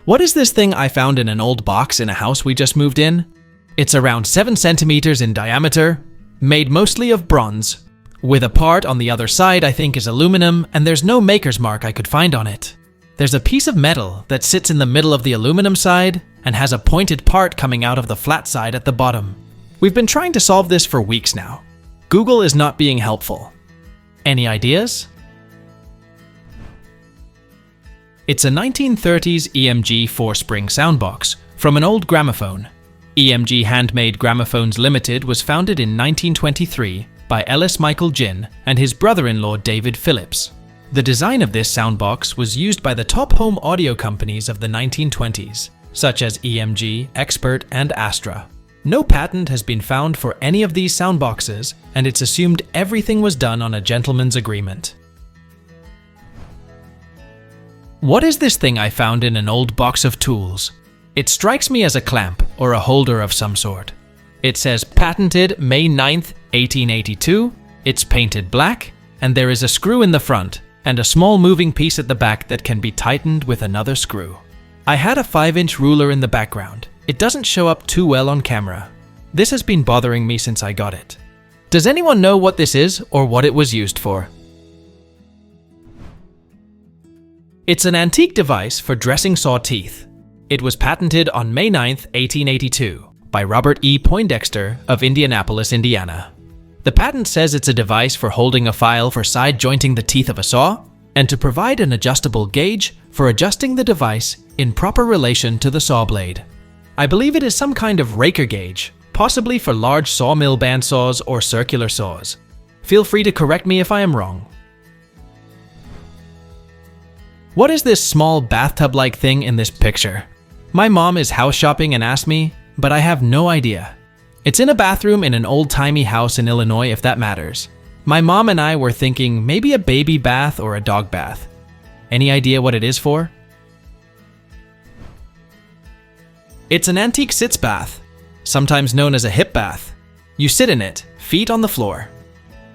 What is this thing I found in an old box in a house we just moved in? It's around 7 centimeters in diameter, made mostly of bronze, with a part on the other side I think is aluminum, and there's no maker's mark I could find on it. There's a piece of metal that sits in the middle of the aluminum side and has a pointed part coming out of the flat side at the bottom. We've been trying to solve this for weeks now. Google is not being helpful. Any ideas? It's a 1930s EMG 4-spring soundbox from an old gramophone. EMG Handmade Gramophones Limited was founded in 1923 by Ellis Michael Ginn and his brother-in-law David Phillips. The design of this soundbox was used by the top home audio companies of the 1920s, such as EMG, Expert, and Astra. No patent has been found for any of these soundboxes, and it's assumed everything was done on a gentleman's agreement. What is this thing I found in an old box of tools? It strikes me as a clamp or a holder of some sort. It says patented May 9th, 1882, it's painted black, and there is a screw in the front and a small moving piece at the back that can be tightened with another screw. I had a 5-inch ruler in the background. It doesn't show up too well on camera. This has been bothering me since I got it. Does anyone know what this is or what it was used for? It's an antique device for dressing saw teeth. It was patented on May 9th, 1882 by Robert E. Poindexter of Indianapolis, Indiana. The patent says it's a device for holding a file for side jointing the teeth of a saw and to provide an adjustable gauge for adjusting the device in proper relation to the saw blade. I believe it is some kind of raker gauge, possibly for large sawmill bandsaws or circular saws. Feel free to correct me if I am wrong. What is this small bathtub-like thing in this picture? My mom is house shopping and asked me, but I have no idea. It's in a bathroom in an old-timey house in Illinois, if that matters. My mom and I were thinking maybe a baby bath or a dog bath. Any idea what it is for? It's an antique sitz bath, sometimes known as a hip bath. You sit in it, feet on the floor.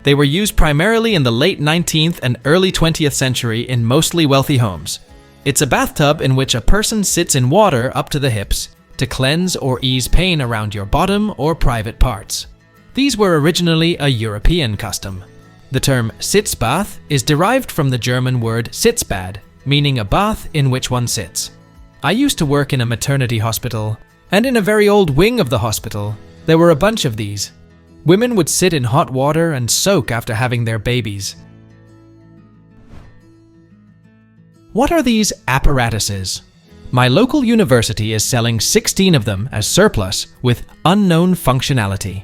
They were used primarily in the late 19th and early 20th century in mostly wealthy homes. It's a bathtub in which a person sits in water up to the hips to cleanse or ease pain around your bottom or private parts. These were originally a European custom. The term sitz bath is derived from the German word sitzbad, meaning a bath in which one sits. I used to work in a maternity hospital, and in a very old wing of the hospital, there were a bunch of these. Women would sit in hot water and soak after having their babies. What are these apparatuses? My local university is selling 16 of them as surplus with unknown functionality.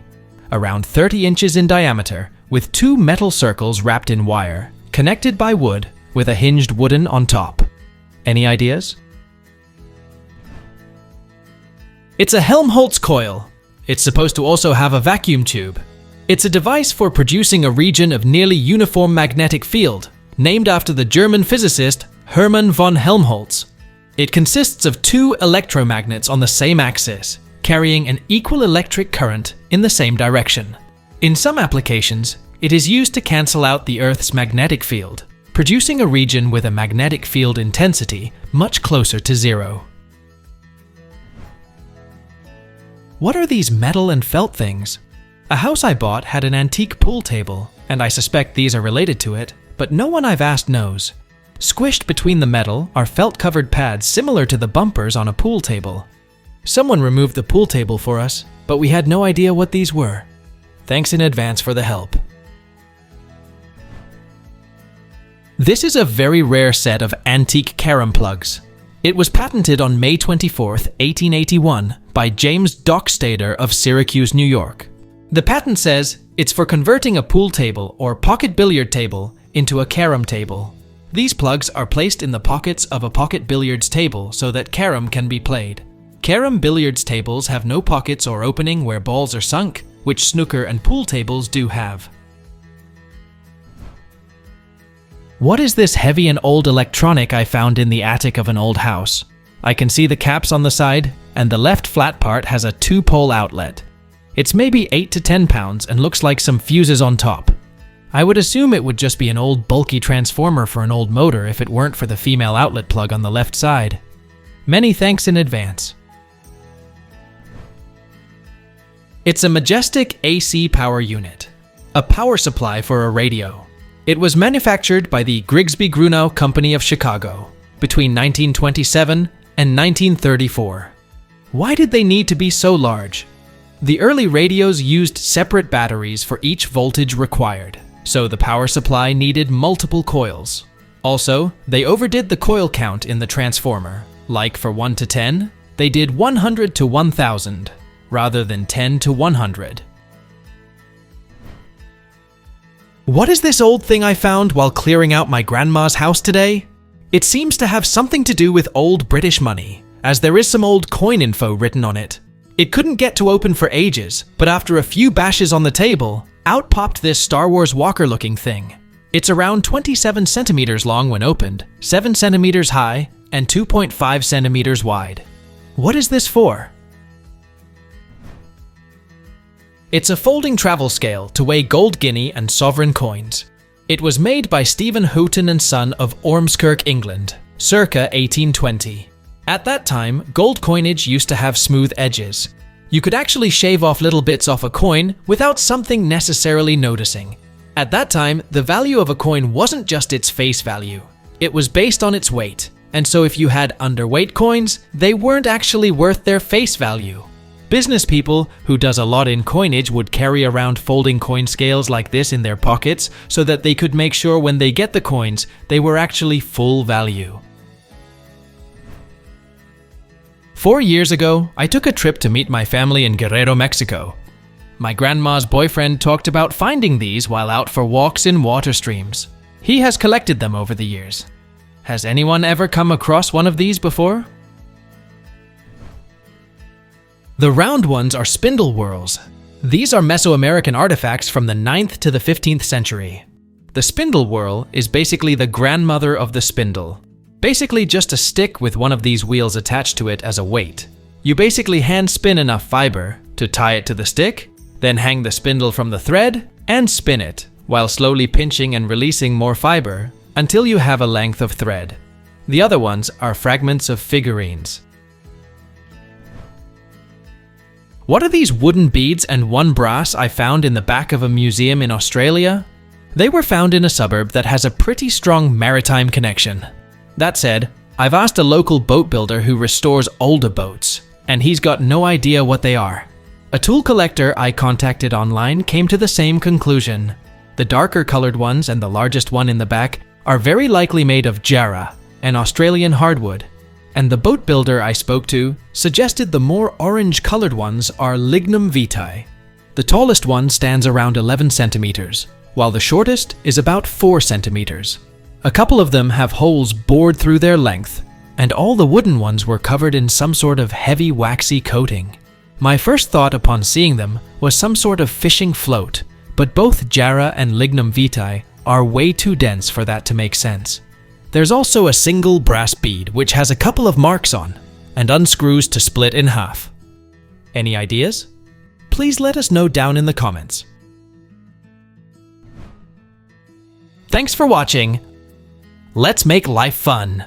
Around 30 inches in diameter, with 2 metal circles wrapped in wire, connected by wood with a hinged wooden on top. Any ideas? It's a Helmholtz coil. It's supposed to also have a vacuum tube. It's a device for producing a region of nearly uniform magnetic field, named after the German physicist Hermann von Helmholtz. It consists of 2 electromagnets on the same axis, carrying an equal electric current in the same direction. In some applications, it is used to cancel out the Earth's magnetic field, producing a region with a magnetic field intensity much closer to zero. What are these metal and felt things? A house I bought had an antique pool table, and I suspect these are related to it, but no one I've asked knows. Squished between the metal are felt-covered pads similar to the bumpers on a pool table. Someone removed the pool table for us, but we had no idea what these were. Thanks in advance for the help. This is a very rare set of antique carom plugs. It was patented on May 24, 1881 by James Dockstader of Syracuse, New York. The patent says it's for converting a pool table or pocket billiard table into a carom table. These plugs are placed in the pockets of a pocket billiards table so that carom can be played. Carom billiards tables have no pockets or opening where balls are sunk, which snooker and pool tables do have. What is this heavy and old electronic I found in the attic of an old house? I can see the caps on the side, and the left flat part has a 2-pole outlet. It's maybe 8 to 10 pounds and looks like some fuses on top. I would assume it would just be an old bulky transformer for an old motor if it weren't for the female outlet plug on the left side. Many thanks in advance. It's a majestic AC power unit, a power supply for a radio. It was manufactured by the Grigsby Grunow Company of Chicago between 1927 and 1934. Why did they need to be so large? The early radios used separate batteries for each voltage required, so the power supply needed multiple coils. Also, they overdid the coil count in the transformer. Like for 1 to 10, they did 100 to 1000, rather than 10 to 100. What is this old thing I found while clearing out my grandma's house today? It seems to have something to do with old British money, as there is some old coin info written on it. It couldn't get to open for ages, but after a few bashes on the table, out popped this Star Wars walker-looking thing. It's around 27 centimeters long when opened, 7 centimeters high, and 2.5 centimeters wide. What is this for? It's a folding travel scale to weigh gold guinea and sovereign coins. It was made by Stephen Houghton and Son of Ormskirk, England, circa 1820. At that time, gold coinage used to have smooth edges. You could actually shave off little bits off a coin without something necessarily noticing. At that time, the value of a coin wasn't just its face value. It was based on its weight, and so if you had underweight coins, they weren't actually worth their face value. Business people who does a lot in coinage would carry around folding coin scales like this in their pockets so that they could make sure when they get the coins, they were actually full value. 4 years ago, I took a trip to meet my family in Guerrero, Mexico. My grandma's boyfriend talked about finding these while out for walks in water streams. He has collected them over the years. Has anyone ever come across one of these before? The round ones are spindle whorls. These are Mesoamerican artifacts from the 9th to the 15th century. The spindle whorl is basically the grandmother of the spindle. Basically just a stick with one of these wheels attached to it as a weight. You basically hand spin enough fiber to tie it to the stick, then hang the spindle from the thread and spin it, while slowly pinching and releasing more fiber until you have a length of thread. The other ones are fragments of figurines. What are these wooden beads and one brass I found in the back of a museum in Australia? They were found in a suburb that has a pretty strong maritime connection. That said, I've asked a local boat builder who restores older boats, and he's got no idea what they are. A tool collector I contacted online came to the same conclusion. The darker colored ones and the largest one in the back are very likely made of jarrah, an Australian hardwood. And the boat builder I spoke to suggested the more orange-colored ones are lignum vitae. The tallest one stands around 11 centimeters, while the shortest is about 4 centimeters. A couple of them have holes bored through their length, and all the wooden ones were covered in some sort of heavy waxy coating. My first thought upon seeing them was some sort of fishing float, but both jarrah and lignum vitae are way too dense for that to make sense. There's also a single brass bead which has a couple of marks on and unscrews to split in half. Any ideas? Please let us know down in the comments. Thanks for watching. Let's make life fun.